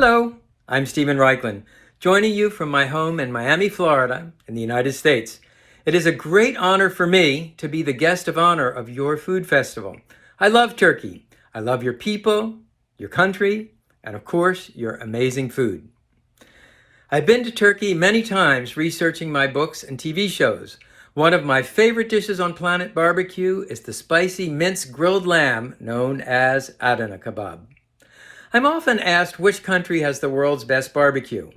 Hello, I'm Stephen RAICHLEN, joining you from my home in Miami, Florida, in the United States. It is a great honor for me to be the guest of honor of your food festival. I love Turkey. I love your people, your country, and of course, your amazing food. I've been to Turkey many times researching my books and TV shows. One of my favorite dishes on Planet Barbecue is the spicy minced grilled lamb known as Adana kebab. I'm often asked which country has the world's best barbecue.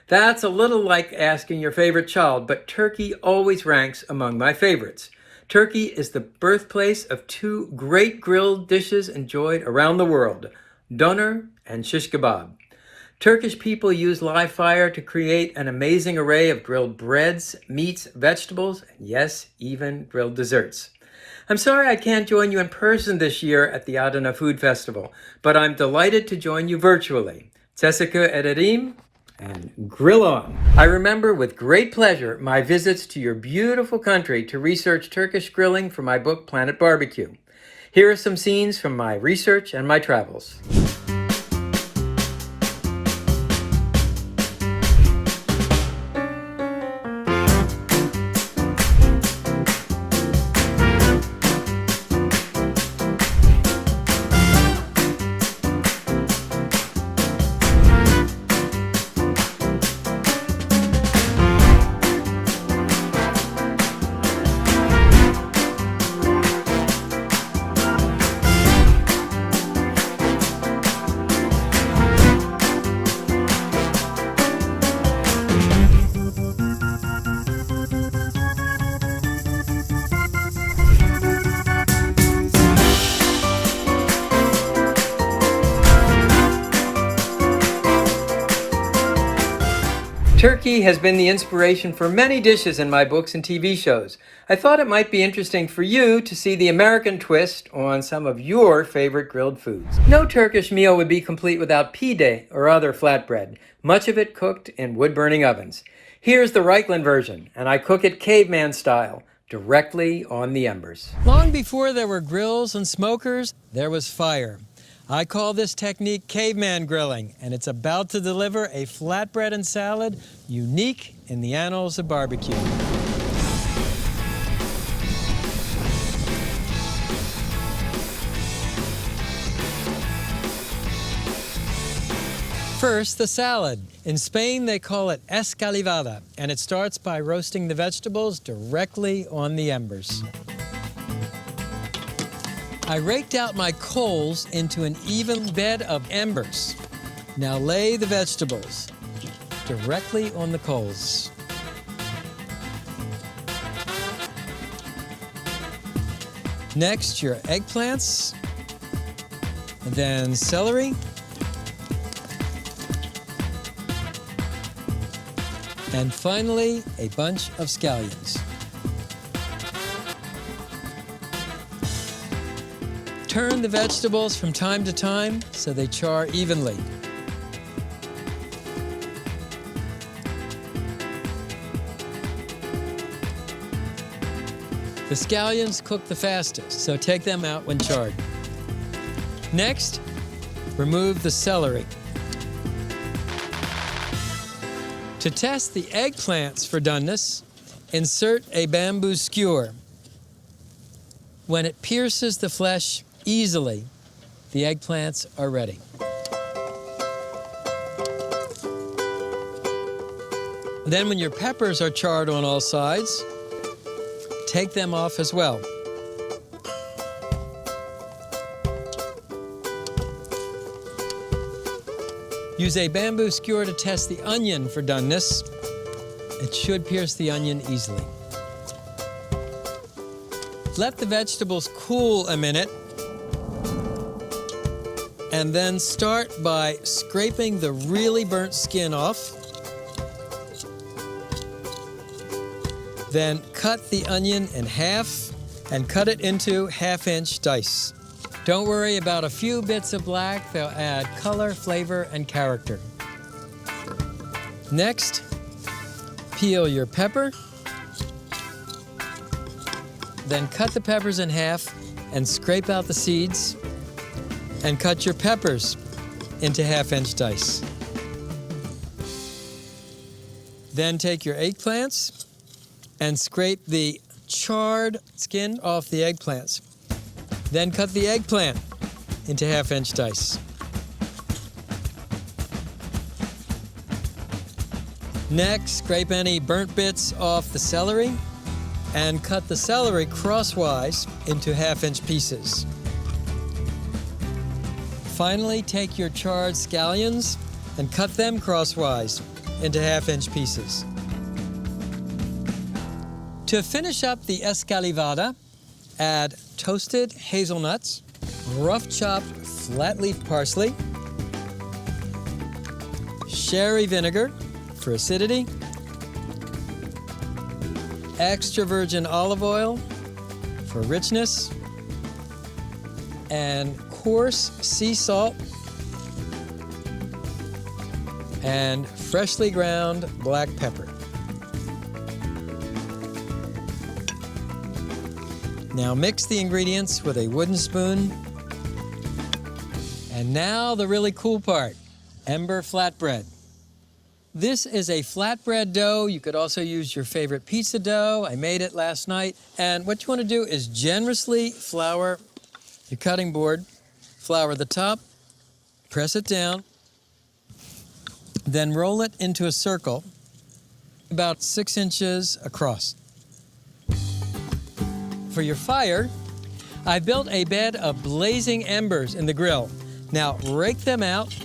That's a little like asking your favorite child, but Turkey always ranks among my favorites. Turkey is the birthplace of two great grilled dishes enjoyed around the world, doner and shish kebab. Turkish people use live fire to create an amazing array of grilled breads, meats, vegetables, and yes, even grilled desserts. I'm sorry I can't join you in person this year at the Adana Food Festival, but I'm delighted to join you virtually. Teşekkür ederim and grill on. I remember with great pleasure my visits to your beautiful country to research Turkish grilling for my book Planet Barbecue. Here are some scenes from my research and my travels. Turkey has been the inspiration for many dishes in my books and TV shows. I thought it might be interesting for you to see the American twist on some of your favorite grilled foods. No Turkish meal would be complete without pide or other flatbread, much of it cooked in wood-burning ovens. Here's the RAICHLEN version, and I cook it caveman style, directly on the embers. Long before there were grills and smokers, there was fire. I call this technique caveman grilling, and it's about to deliver a flatbread and salad unique in the annals of barbecue. First, the salad. In Spain, they call it escalivada, and it starts by roasting the vegetables directly on the embers. I raked out my coals into an even bed of embers. Now lay the vegetables directly on the coals. Next, your eggplants, then celery, and finally, a bunch of scallions. Turn the vegetables from time to time so they char evenly. The scallions cook the fastest, so take them out when charred. Next, remove the celery. To test the eggplants for doneness, insert a bamboo skewer. When it pierces the flesh easily, the eggplants are ready. Then when your peppers are charred on all sides, take them off as well. Use a bamboo skewer to test the onion for doneness. It should pierce the onion easily. Let the vegetables cool a minute, and then start by scraping the really burnt skin off. Then cut the onion in half and cut it into half-inch dice. Don't worry about a few bits of black. They'll add color, flavor, and character. Next, peel your pepper. Then cut the peppers in half and scrape out the seeds, and cut your peppers into half-inch dice. Then take your eggplants and scrape the charred skin off the eggplants. Then cut the eggplant into half-inch dice. Next, scrape any burnt bits off the celery and cut the celery crosswise into half-inch pieces. Finally, take your charred scallions and cut them crosswise into half-inch pieces. To finish up the escalivada, add toasted hazelnuts, rough chopped flat leaf parsley, sherry vinegar for acidity, extra virgin olive oil for richness, and coarse sea salt, and freshly ground black pepper. Now mix the ingredients with a wooden spoon. And now the really cool part, ember flatbread. This is a flatbread dough. You could also use your favorite pizza dough. I made it last night. And what you want to do is generously flour your cutting board. Flour the top, press it down, then roll it into a circle about 6 inches across. For your fire, I built a bed of blazing embers in the grill. Now rake them out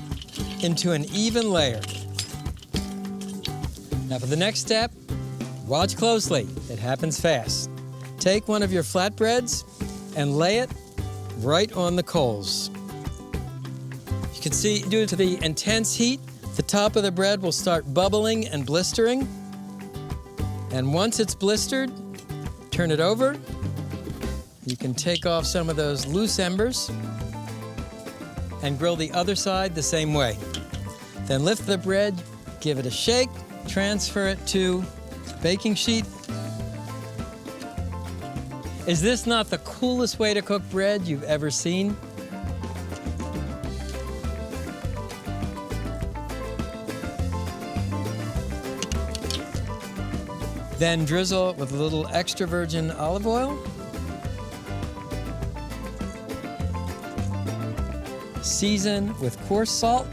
into an even layer. Now for the next step, watch closely. It happens fast. Take one of your flatbreads and lay it right on the coals. You can see, due to the intense heat, the top of the bread will start bubbling and blistering. And once it's blistered, turn it over. You can take off some of those loose embers and grill the other side the same way. Then lift the bread, give it a shake, transfer it to baking sheet. Is this not the coolest way to cook bread you've ever seen? Then drizzle with a little extra virgin olive oil. Season with coarse salt.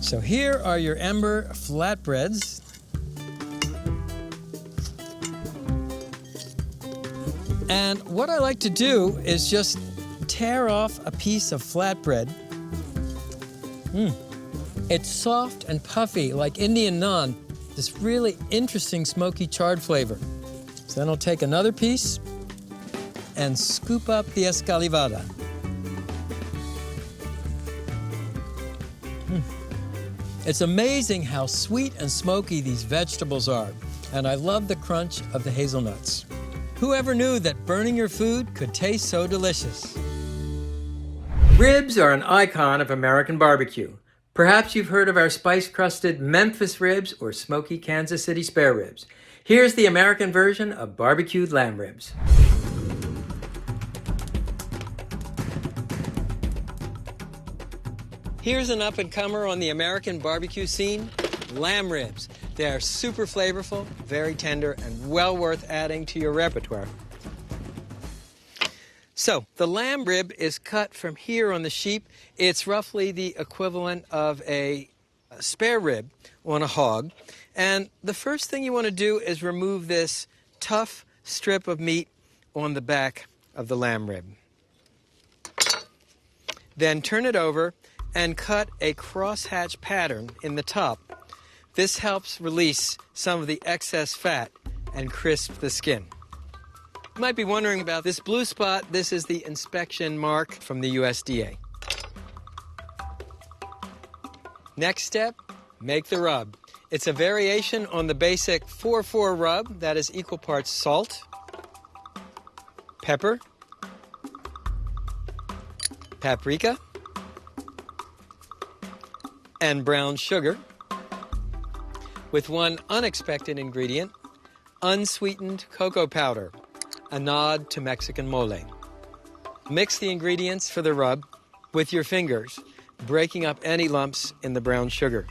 So here are your ember flatbreads. And what I like to do is just tear off a piece of flatbread. It's soft and puffy like Indian naan. This really interesting smoky charred flavor. So then I'll take another piece and scoop up the escalivada. It's amazing how sweet and smoky these vegetables are, and I love the crunch of the hazelnuts. Whoever knew that burning your food could taste so delicious? Ribs are an icon of American barbecue. Perhaps you've heard of our spice-crusted Memphis ribs or smoky Kansas City spare ribs. Here's the American version of barbecued lamb ribs. Here's an up-and-comer on the American barbecue scene, lamb ribs. They are super flavorful, very tender, and well worth adding to your repertoire. So, the lamb rib is cut from here on the sheep. It's roughly the equivalent of a spare rib on a hog. And the first thing you want to do is remove this tough strip of meat on the back of the lamb rib. Then turn it over and cut a crosshatch pattern in the top. This helps release some of the excess fat and crisp the skin. You might be wondering about this blue spot. This is the inspection mark from the USDA. Next step, make the rub. It's a variation on the basic 4-4 rub that is equal parts salt, pepper, paprika, and brown sugar, with one unexpected ingredient, unsweetened cocoa powder, a nod to Mexican mole. Mix the ingredients for the rub with your fingers, breaking up any lumps in the brown sugar.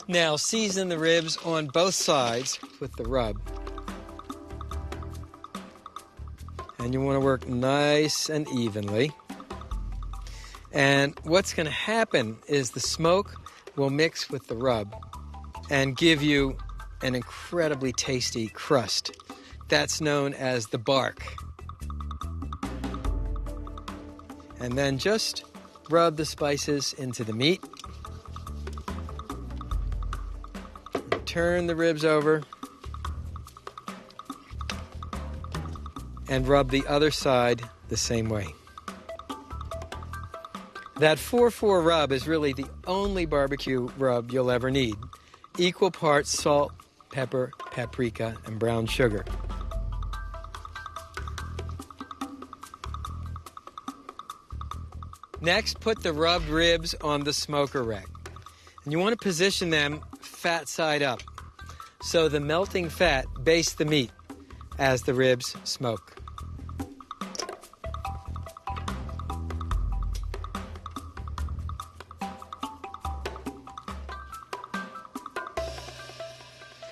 Now season the ribs on both sides with the rub. And you want to work nice and evenly. And what's going to happen is the smoke will mix with the rub and give you an incredibly tasty crust. That's known as the bark. And then just rub the spices into the meat. Turn the ribs over. And rub the other side the same way. That 4-4 rub is really the only barbecue rub you'll ever need. Equal parts salt, pepper, paprika, and brown sugar. Next, put the rubbed ribs on the smoker rack. And you want to position them fat side up, so the melting fat bastes the meat as the ribs smoke.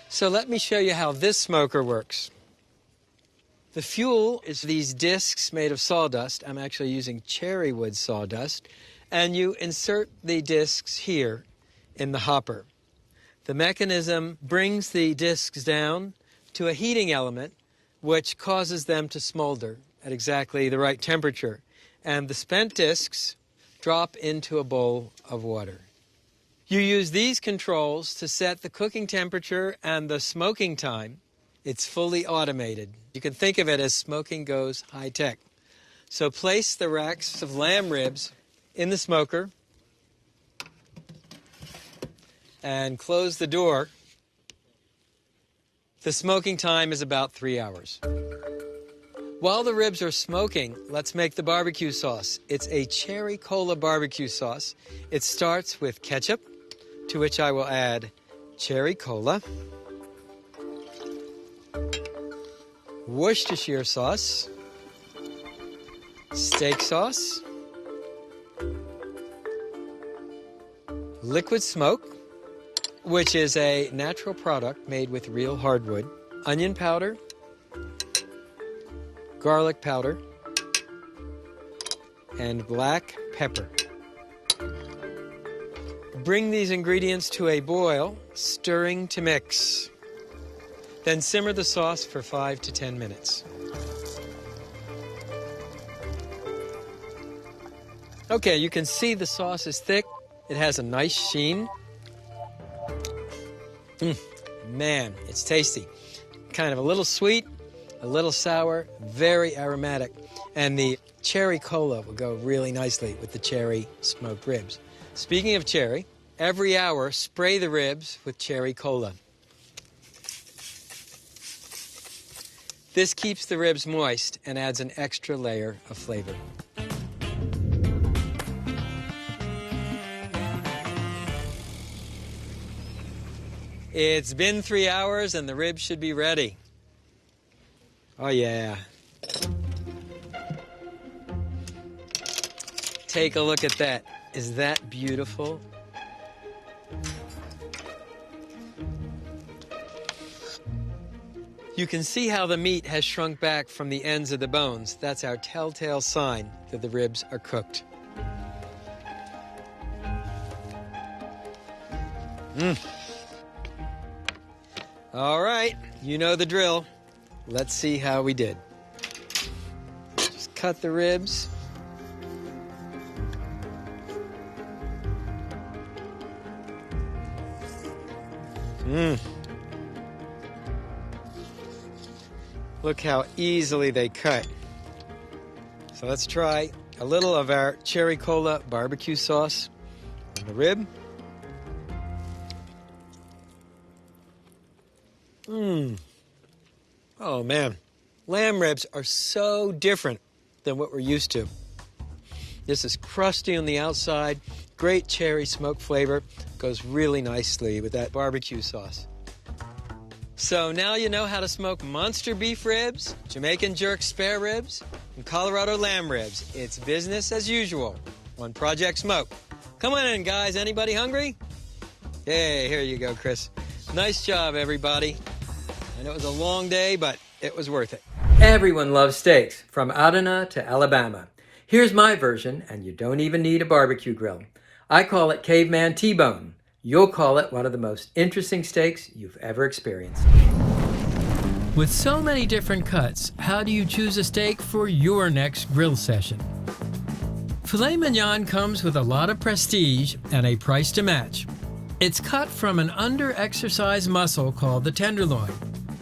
So let me show you how this smoker works. The fuel is these discs made of sawdust. I'm actually using cherry wood sawdust. And you insert the discs here in the hopper. The mechanism brings the discs down to a heating element which causes them to smolder at exactly the right temperature. And the spent discs drop into a bowl of water. You use these controls to set the cooking temperature and the smoking time. It's fully automated. You can think of it as smoking goes high-tech. So place the racks of lamb ribs in the smoker and close the door. The smoking time is about 3 hours. While the ribs are smoking, let's make the barbecue sauce. It's a cherry cola barbecue sauce. It starts with ketchup, to which I will add cherry cola, Worcestershire sauce, steak sauce, liquid smoke, which is a natural product made with real hardwood, onion powder, garlic powder, and black pepper. Bring these ingredients to a boil, stirring to mix. Then simmer the sauce for 5 to 10 minutes. Okay, you can see the sauce is thick. It has a nice sheen. Man, it's tasty. Kind of a little sweet, a little sour, very aromatic. And the cherry cola will go really nicely with the cherry smoked ribs. Speaking of cherry, every hour spray the ribs with cherry cola. This keeps the ribs moist and adds an extra layer of flavor. It's been 3 hours and the ribs should be ready. Oh yeah. Take a look at that. Is that beautiful? You can see how the meat has shrunk back from the ends of the bones. That's our telltale sign that the ribs are cooked. All right, you know the drill. Let's see how we did. Just cut the ribs. Look how easily they cut. So let's try a little of our cherry cola barbecue sauce on the rib. Oh man, lamb ribs are so different than what we're used to. This is crusty on the outside, great cherry smoke flavor, goes really nicely with that barbecue sauce. So now you know how to smoke monster beef ribs, Jamaican jerk spare ribs, and Colorado lamb ribs. It's business as usual on Project Smoke. Come on in, guys. Anybody hungry? Hey, here you go, Chris. Nice job, everybody. I know it was a long day, but it was worth it. Everyone loves steaks, from Adana to Alabama. Here's my version, and you don't even need a barbecue grill. I call it caveman T-bone. You'll call it one of the most interesting steaks you've ever experienced. With so many different cuts, how do you choose a steak for your next grill session? Filet mignon comes with a lot of prestige and a price to match. It's cut from an under-exercised muscle called the tenderloin.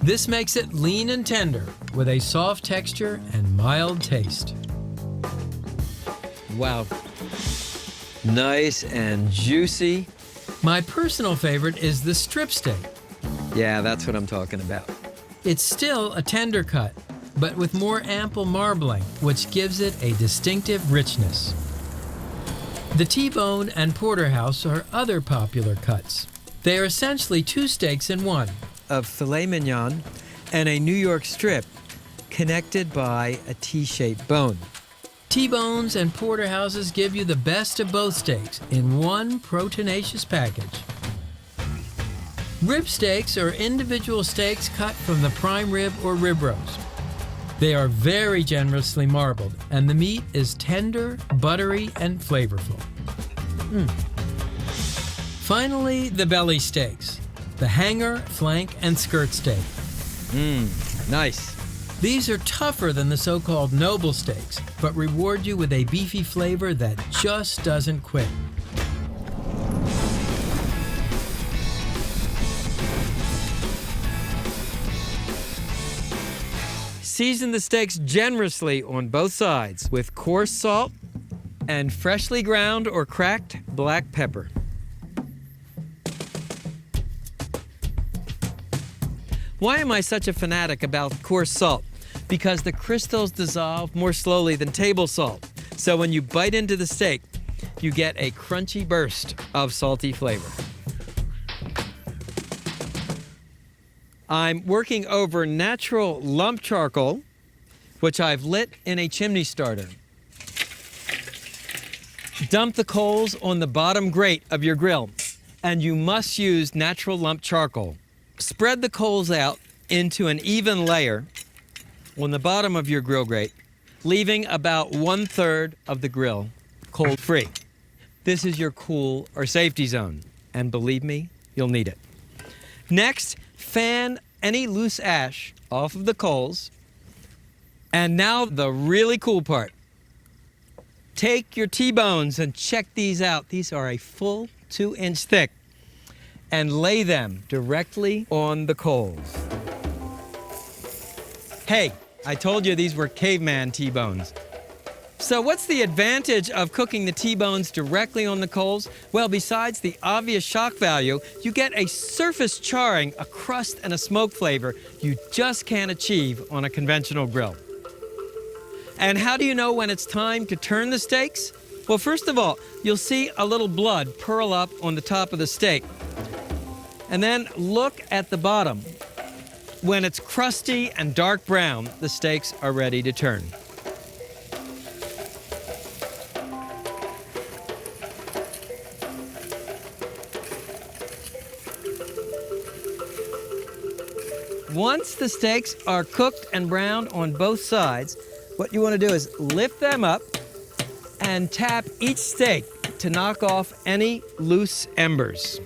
This makes it lean and tender, with a soft texture and mild taste. Wow. Nice and juicy. My personal favorite is the strip steak. Yeah, that's what I'm talking about. It's still a tender cut, but with more ample marbling, which gives it a distinctive richness. The T-bone and porterhouse are other popular cuts. They are essentially two steaks in one, of filet mignon and a New York strip connected by a T-shaped bone. T-bones and porterhouses give you the best of both steaks in one proteinaceous package. Rib steaks are individual steaks cut from the prime rib or rib roast. They are very generously marbled, and the meat is tender, buttery, and flavorful. Finally, the belly steaks, the hanger, flank, and skirt steak. Nice. These are tougher than the so-called noble steaks, but reward you with a beefy flavor that just doesn't quit. Season the steaks generously on both sides with coarse salt and freshly ground or cracked black pepper. Why am I such a fanatic about coarse salt? Because the crystals dissolve more slowly than table salt. So when you bite into the steak, you get a crunchy burst of salty flavor. I'm working over natural lump charcoal, which I've lit in a chimney starter. Dump the coals on the bottom grate of your grill, and you must use natural lump charcoal. Spread the coals out into an even layer on the bottom of your grill grate, leaving about 1/3 of the grill cold-free. This is your cool or safety zone, and believe me, you'll need it. Next, fan any loose ash off of the coals. And now the really cool part. Take your T-bones and check these out. These are a full 2-inch thick. And lay them directly on the coals. Hey, I told you these were caveman T-bones. So what's the advantage of cooking the T-bones directly on the coals? Well, besides the obvious shock value, you get a surface charring, a crust, and a smoke flavor you just can't achieve on a conventional grill. And how do you know when it's time to turn the steaks? Well, first of all, you'll see a little blood purl up on the top of the steak. And then look at the bottom. When it's crusty and dark brown, the steaks are ready to turn. Once the steaks are cooked and browned on both sides, what you want to do is lift them up and tap each steak to knock off any loose embers.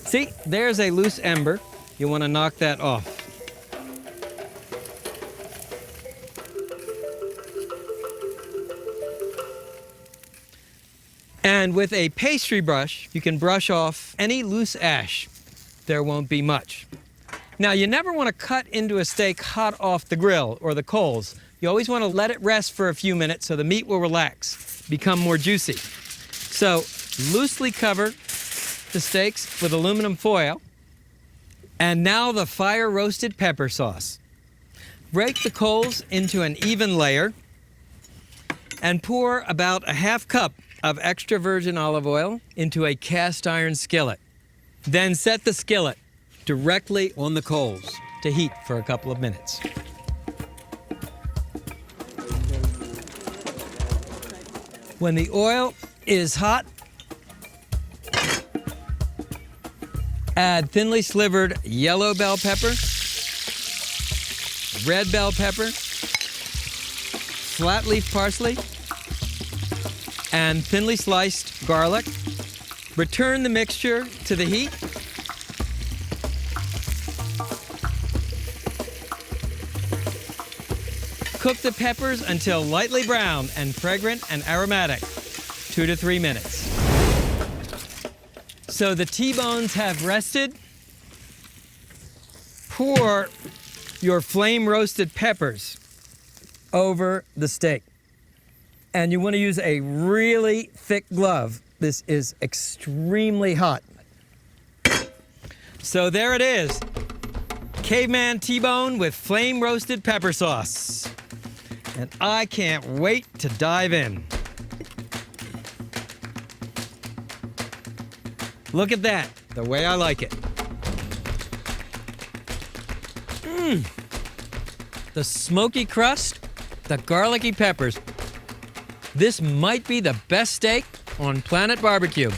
See, there's a loose ember. You want to knock that off. And with a pastry brush, you can brush off any loose ash. There won't be much. Now, you never want to cut into a steak hot off the grill or the coals. You always want to let it rest for a few minutes so the meat will relax, become more juicy. So, loosely cover the steaks with aluminum foil. And now the fire-roasted pepper sauce. Rake the coals into an even layer and pour about a 1/2 cup of extra virgin olive oil into a cast iron skillet. Then set the skillet directly on the coals to heat for a couple of minutes. When the oil is hot, Add thinly slivered yellow bell pepper, red bell pepper, flat leaf parsley, and thinly sliced garlic. Return the mixture to the heat. Cook the peppers until lightly brown and fragrant and aromatic, 2 to 3 minutes. So the T-bones have rested. Pour your flame roasted peppers over the steak. And you want to use a really thick glove. This is extremely hot. So there it is. Caveman T-bone with flame roasted pepper sauce. And I can't wait to dive in. Look at that, the way I like it. The smoky crust, the garlicky peppers. This might be the best steak on Planet Barbecue.